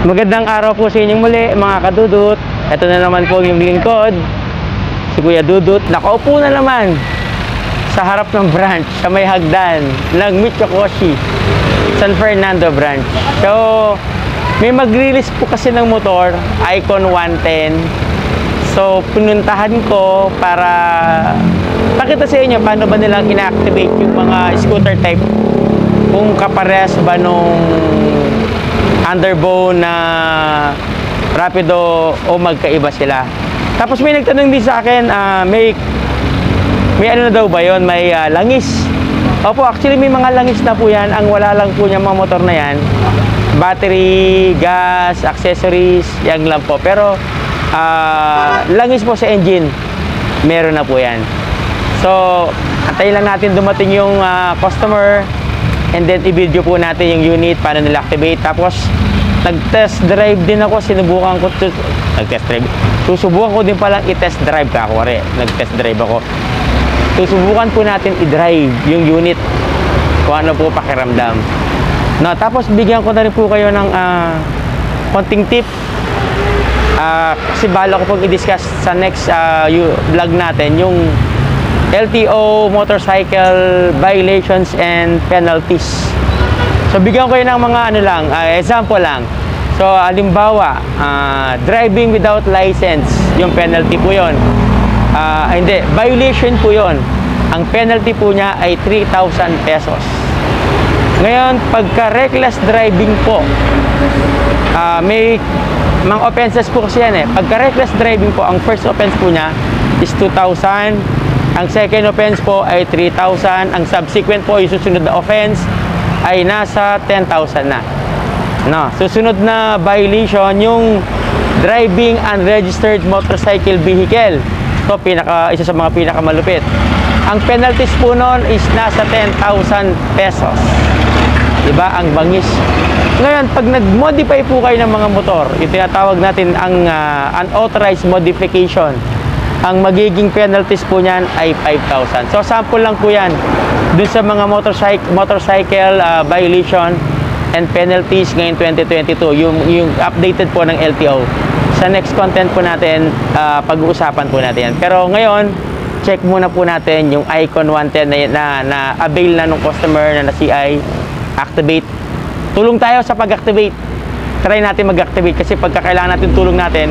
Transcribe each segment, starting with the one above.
Magandang araw po sa inyong muli mga kadudut. Ito na naman po yung lingkod, si Kuya Dudut. Nakaupo na naman sa harap ng branch sa may hagdan ng Michokoshi, San Fernando branch. So, may mag-release po kasi ng motor, Icon 110. So, pinuntahan ko para pakita sa inyo paano ba nilang ina-activate yung mga scooter type. Kung kaparehas ba nung underbone na Rapido o magkaiba sila. Tapos may nagtanong din sa akin, may ano na daw ba yun? May langis. Opo, actually may mga langis na po yan. Ang wala lang po niya mga motor na yan, battery, gas, accessories, yan lang po. Pero langis po sa engine, meron na po yan. So, antayin lang natin dumating yung customer, and then i-video po natin yung unit, paano nila activate. Tapos, nag-test drive din ako, sinubukan ko nag-test drive. Susubukan ko din palang i-test drive ka ako, nag-test drive ako. Susubukan po natin i-drive yung unit, kung ano po pakiramdam. No, tapos bigyan ko na rin po kayo ng konting tip. Kasi bala ko pong i-discuss sa next vlog natin yung LTO motorcycle violations and penalties. So bigyan ko kayo ng mga ano lang, example lang. So halimbawa, driving without license, yung penalty po yon. Hindi, violation po yon. Ang penalty po niya ay 3,000 pesos. Ngayon, pagka reckless driving po, may mga offenses po kasi yan eh. Pagka reckless driving po, ang first offense po niya is 2,000. Ang second offense po ay 3,000. Ang subsequent po, yung susunod na offense ay nasa 10,000 na. No, susunod na violation yung driving unregistered motorcycle vehicle. So, isa sa mga pinakamalupit. Ang penalties po noon is nasa 10,000 pesos. Diba? Ang bangis. Ngayon, pag nag-modify po kayo ng mga motor, yung tinatawag natin ang unauthorized modification, ang magiging penalties po niyan ay 5,000. So, sample lang po yan dun sa mga motorcycle violation and penalties ngayon 2022, yung updated po ng LTO. Sa next content po natin, pag-uusapan po natin yan. Pero ngayon, check muna po natin yung Icon 110 na avail na ng customer na CI, activate. Tulong tayo sa pag-activate. Try natin mag-activate kasi pagka kailangan natin tulong natin,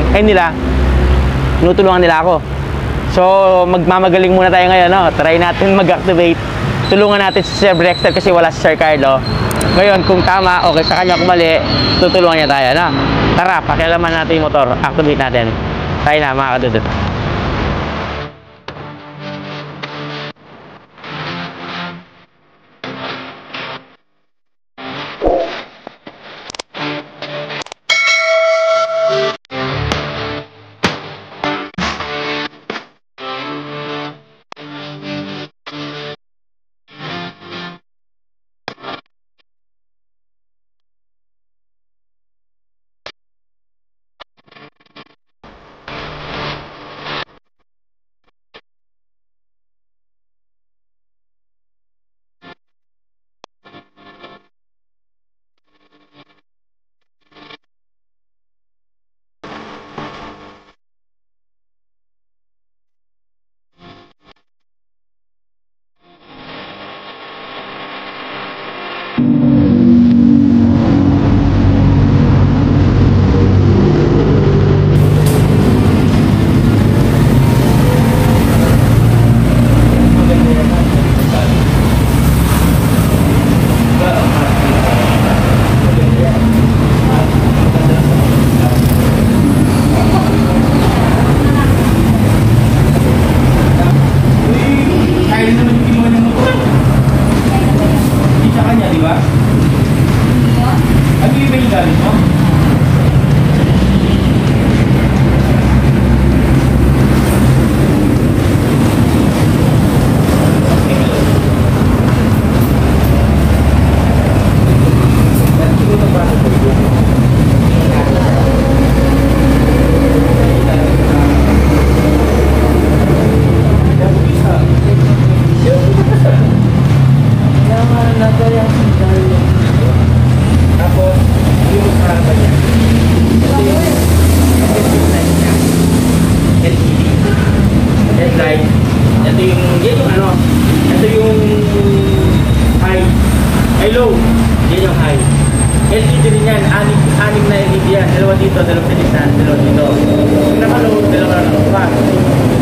tinutulungan nila ako. So, magmamagaling muna tayo ngayon, no? Try natin mag-activate. Tulungan natin si Sir Brexter kasi wala si Sir Carlo. Ngayon, kung tama, okay, sa kanya kung mali, tutulungan niya tayo, no? Tara, pakialaman natin yung motor. Activate natin. Tayo na, mga kadudut. headlight. Ito yung, yan yung ano, ito yung high. Ay low, yan yung high. LED rin yan, anim na LED yan. Dalawa dito, dalawa sa gitna, dalawa dito. Yung naka-low, dalawa na naka.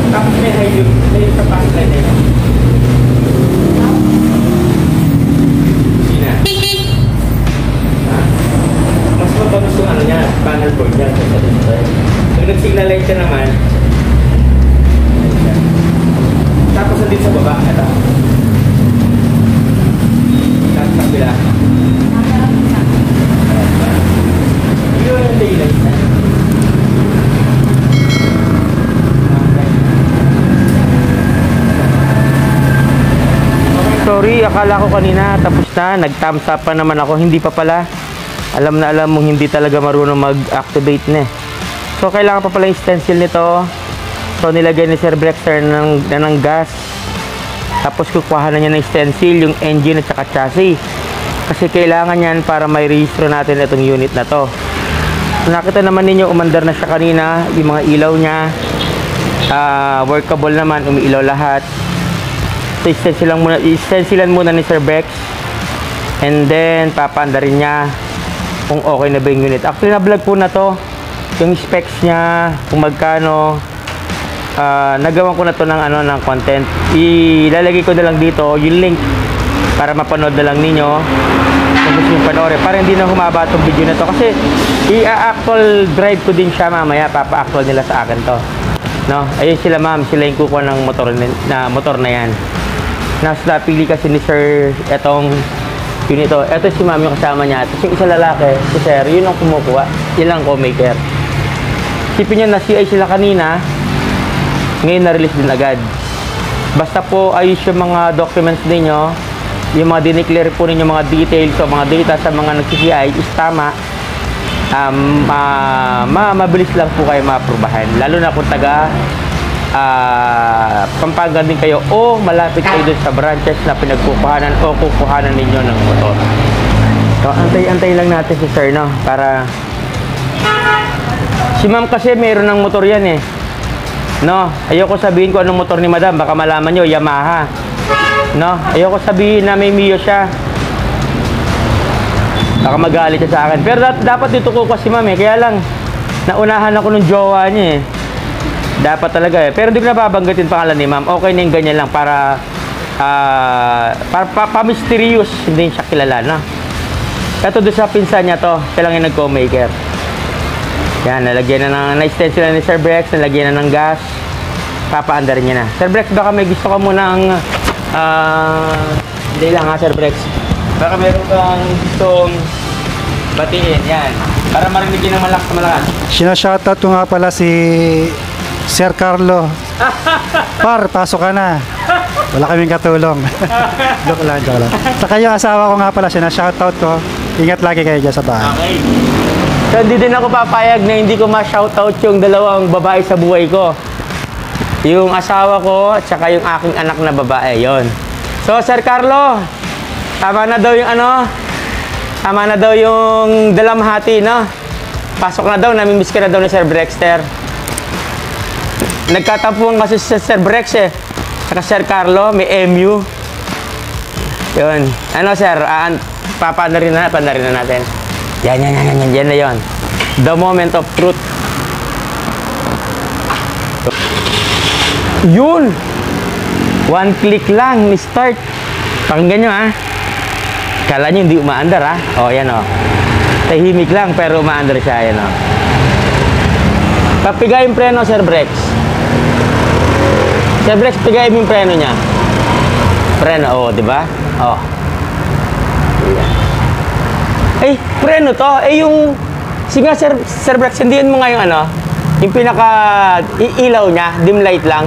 Tapos may high yung, may sa pass light eh. Mas mabagus yung ano niya, panel board niya. Pag nag-signal light ka naman, tapos nandito sa baba, ito. Tapos sa bila. Yun yung daylight na. Sorry, akala ko kanina tapos na, nag-thumbs up pa naman ako, hindi pa pala. Alam na alam mong hindi talaga marunong mag-activate na eh. So kailangan pa pala yung stencil nito. So nilagay ni Sir Brexter ng gas. Tapos kukuha na niya ng stencil, yung engine at saka chassis. Kasi kailangan yan para may registro natin itong unit na to. So, nakita naman ninyo, umandar na siya kanina. Yung mga ilaw niya, workable naman, umiilaw lahat. So stencilan muna ni Sir Brex. And then papaandarin niya kung okay na ba yung unit. Actually na-vlog po na to, yung specs niya, kung magkano. Nagawan ko na to ng ano, ng content. Ilalagay ko na lang dito yung link para mapanood na lang ninyo kung gusto nyo panoorin, para hindi na humaba itong video na to, kasi i-actual drive ko din siya mamaya, papa-actual nila sa akin to, no? Ayun sila ma'am, sila yung kukuha ng motor na yan. Napili kasi ni Sir etong yun ito. Ito si ma'am yung kasama niya. Tapos yung isa lalaki, si Sir, yun ang kumukuha. Yun lang co-maker. Sipin nyo na CI sila kanina, ngayon na-release din agad. Basta po ayos yung mga documents ninyo, yung mga dineclare po ninyo mga details o mga data sa mga nag-CI is tama. Mabilis lang po kayo maaprubahan. Lalo na kung taga Pampanga din kayo o malapit kayo dun sa branches na pinagkukuhanan o kukuhanan ninyo ng motor. So, antay-antay lang natin si Sir, no? Para si ma'am kasi mayroon ng motor yan eh, no? Ayoko sabihin ko anong motor ni madam, baka malaman nyo Yamaha, no? Ayoko sabihin na may Mio siya, baka magalit siya sa akin. Pero dapat dito ko kasi ma'am eh, kaya lang naunahan ako ng jowa niya eh. Dapat talaga eh. Pero hindi ko nababanggitin pangalan ni ma'am. Okay na yung ganyan lang para pa-mysterious. Hindi siya kilala, no? Ito doon sa pinsan niya to. Siya lang yung nag-co-maker. Yan, nalagyan na ng na-stencil na ni Sir Brex. Nalagyan na ng gas. Papaandarin niya na. Sir Brex, baka may gusto ka munang hindi lang ha, Sir Brex. Baka meron kang gustong batiin. Yan. Para marinig yun ng malakas. Sinashoutout ko nga pala si Sir Carlo. Par, pasok ka na. Wala kaming katulong. Joke lang. Saka yung asawa ko nga pala, sinashoutout ko. Ingat lagi kayo dyan sa bahay. Okay. So, hindi din ako papayag na hindi ko ma-shoutout yung dalawang babae sa buhay ko. Yung asawa ko at saka yung aking anak na babae. Yon. So, Sir Carlo, tama na daw yung ano? Tama na daw yung dalamhati, no? Pasok na daw, namimiss ka na daw ni Sir Brexter. Nagkatapuan kasi si Sir Brex eh. Saka Sir Carlo, may MU. Yun. Ano Sir, papandarin na natin. Yan na yun. The moment of truth. Yun! One click lang, ni-start. Pakinggan nyo ha. Kala nyo hindi umaandar ha. O, yan o. Tahimik lang pero umaandar siya. Yan o. Papigay yung preno, Sir Brex. Sir Brex, pigay yung preno niya. Preno, o, diba? O. Eh, preno to. Eh, yung... Sige nga, Sir Brex, hindihan mo nga yung ano, yung pinaka ilaw niya, dim light lang.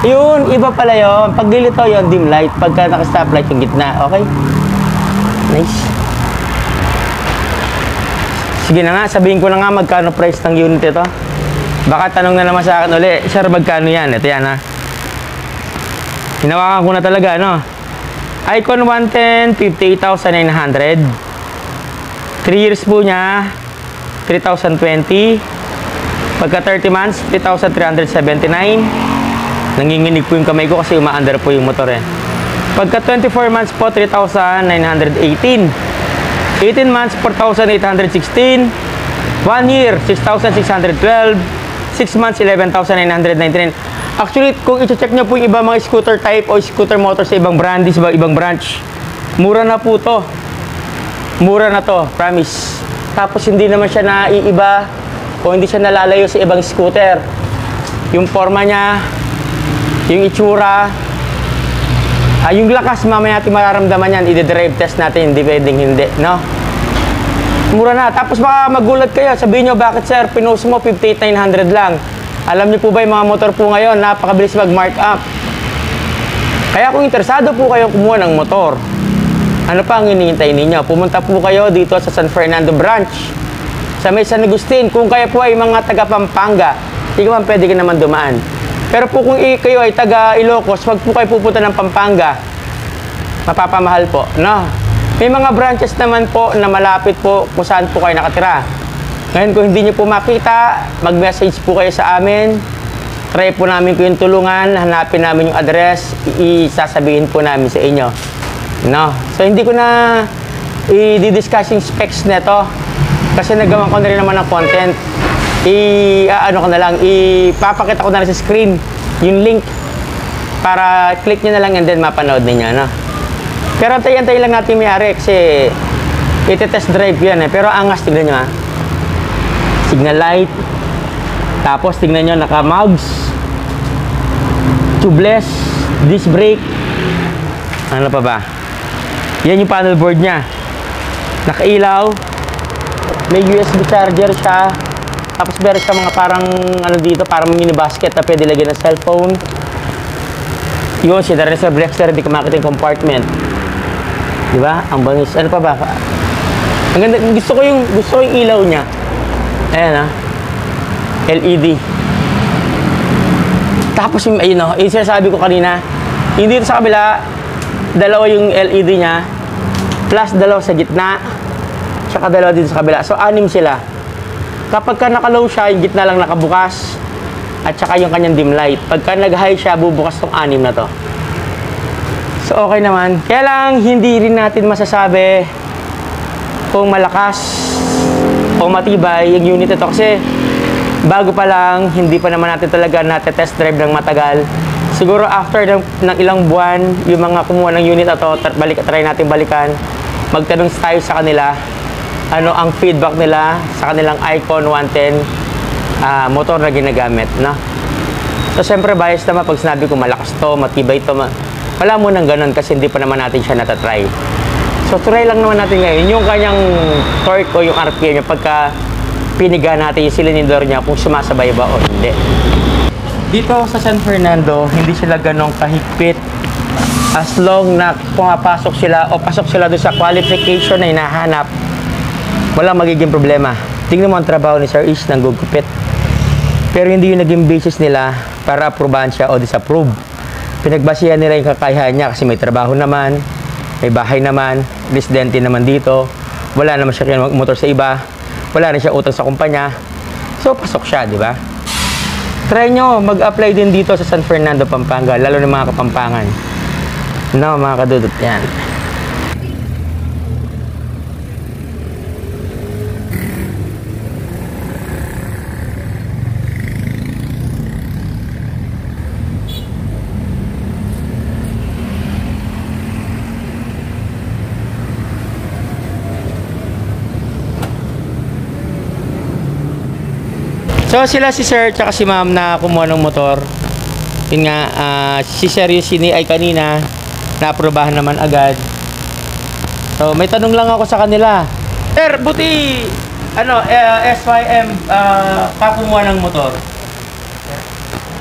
Yun, iba pala yun. Pag dilito yun, dim light. Pagka naka-stoplight yung gitna. Okay? Nice. Sige na nga, sabihin ko na nga magkano price ng unit ito. Baka tanong na naman sa akin ulit, Sir, magkano yan? Ito yan ha. Hinawakan ko na talaga, no? Icon 110, 58,900. 3 years po niya, 3,020. Pagka 30 months, 3,379. Nanginginig po yung kamay ko kasi umaandar po yung motor eh. Pagka 24 months po, 3,918. 18 months, 4,816. 1 year, 6,612. 6 months, 11,999. Actually, kung i-check nyo po yung iba mga scooter type o scooter motor sa ibang brandis, ibang branch, mura na po to. Mura na to, promise. Tapos hindi naman siya naiiba o hindi siya nalalayo sa ibang scooter. Yung forma niya, yung itsura, yung lakas, mamaya natin mararamdaman yan. I-drive test natin, hindi pwedeng hindi, no? Mura na. Tapos baka magulat kayo, sabihin nyo, bakit sir, pinost mo 58,900 lang. Alam niyo po ba yung mga motor po ngayon, napakabilis mag-mark up. Kaya kung interesado po kayo kumuha ng motor, ano pa ang hinihintay ninyo? Pumunta po kayo dito sa San Fernando branch, sa may San Agustin. Kung kayo po ay mga taga Pampanga, hindi naman pwede ka naman dumaan. Pero po kung kayo ay taga Ilocos, wag po kayo pupunta ng Pampanga, mapapamahal po, no? May mga branches naman po na malapit po kung saan po kayo nakatira. Ngayon kung hindi nyo po makita, mag-message po kayo sa amin. Try po namin ko yung tulungan, hanapin namin yung address, isasabihin po namin sa inyo. No? So hindi ko na i-discuss yung specs nito kasi nagawa ko na rin naman ng content. Ano ko na lang, ipapakita ko na lang sa screen yung link para click nyo na lang and then mapanood ninyo, no? Pero antay-antay lang natin may-ari kasi iti-test drive yan eh. Pero angas, tignan nyo ha. Signal light. Tapos tignan nyo, naka-mugs. Tubeless. Disc brake. Ano pa ba? Yan yung panel board nya. Nakailaw. May USB charger siya. Tapos meron siya mga parang ano dito, parang mini basket na pwede lagyan ng cellphone. Yun, siya rin sa Brexter, hindi ko makita yung compartment. Diba? Ang bangis. Ano pa ba? Ang ganda. Gusto ko yung ilaw niya. Ayan ha. LED. Tapos yung, ayun o, yung sinasabi ko kanina, yung dito sa kabila, dalawa yung LED niya, plus dalawa sa gitna, tsaka dalawa dito sa kabila. So, 6 sila. Kapag ka naka-low siya, yung gitna lang nakabukas, at tsaka yung kanyang dim light. Pagka nag-high siya, bubukas tong 6 na to. So, okay naman. Kaya lang, hindi rin natin masasabi kung malakas o matibay yung unit ito. Kasi, bago pa lang, hindi pa naman natin talaga natetest drive ng matagal. Siguro, after ng ilang buwan, yung mga kumuha ng unit ito, try natin balikan. Magtanong tayo sa kanila, ano ang feedback nila sa kanilang Icon 110 motor na ginagamit, no? So, siyempre, bias naman pag sinabi ko malakas to, matibay to, wala mo nang ganun kasi hindi pa naman natin siya natatry. So, try lang naman natin ngayon yung kanyang torque o yung RPM niya pagka piniga natin yung silindor niya kung sumasabay ba o hindi. Dito sa San Fernando, hindi sila ganong kahigpit as long na pumapasok sila o pasok sila doon sa qualification na hinahanap, walang magiging problema. Tingnan mo ang trabaho ni Sir Ish ng gugupit. Pero hindi yung naging basis nila para aprobahan siya o disapprove. Pinagbasihan nila yung kakayahan niya kasi may trabaho naman, may bahay naman, residente naman dito, wala naman siya motor sa iba, wala rin siya utang sa kumpanya. So, pasok siya, di ba? Try nyo, mag-apply din dito sa San Fernando, Pampanga, lalo ng mga Kapampangan. No, mga kadudot yan. So sila si Sir tsaka si Ma'am na kumuha ng motor. Yun nga, si Sir yung sini ay kanina na-aprobahan naman agad. So may tanong lang ako sa kanila. Sir, buti ano, SYM kumuha ng motor.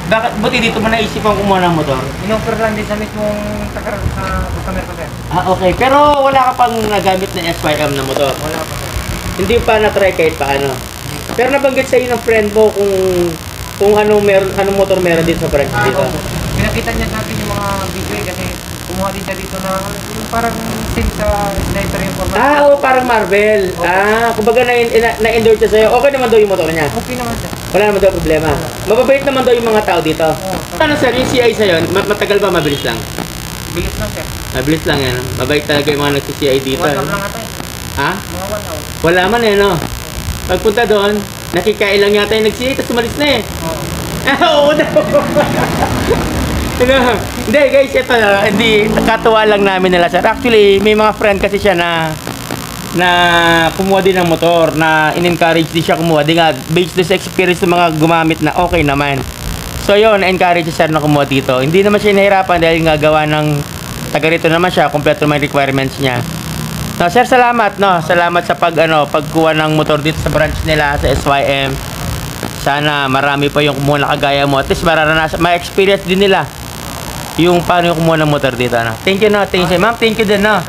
Bakit buti dito mo naisip ang kumuha ng motor? In-offer lang din sa mismong customer ko, sir. Okay. Pero wala ka pang nagamit na SYM na motor? Wala pa, sir. Hindi pa na-try kahit paano? Pero nabanggit sa iyo ng friend mo kung anong motor meron dito sa branch dito. Pinakita niya sa akin yung mga video kasi kumuha din siya dito na yung parang sim sa sniper yung format. Oo, parang Marvel. Kumbaga na-endure siya sa'yo. Okay naman daw yung motor niya. Okay naman siya. Wala naman daw problema. Mababait naman daw yung mga tao dito. Ano sir, yung CI sa'yo, matagal ba, mabilis lang? Bilis lang sir. Mabilis lang yan. Mabait talaga yung mga nagsi-CI dito. 1 hour lang ata eh. Ha? Mga 1 hour. Wala man eh, no? Pagpunta doon, nakikain lang yata yung nag-CI, tapos umalis na eh. Oo. Oo daw. Hindi guys, ito hindi katuwa lang namin nila sir. Actually, may mga friend kasi siya na kumuha din ng motor, na in-encourage din siya kumuha. Di nga, based sa experience ng mga gumamit na okay naman. So yun, encourage siya na kumuha dito. Hindi naman siya nahirapan dahil nga gawa ng taga rito naman siya, kompleto naman yung requirements niya. No, sir, salamat, no. Salamat sa pagkuha ng motor dito sa branch nila sa SYM. Sana marami pa yung kumuha na kagaya mo. At least mararanasan, ma-experience din nila yung paano yung kumuha ng motor dito, no. Thank you, no. Thank you, ma'am. Thank you din, no.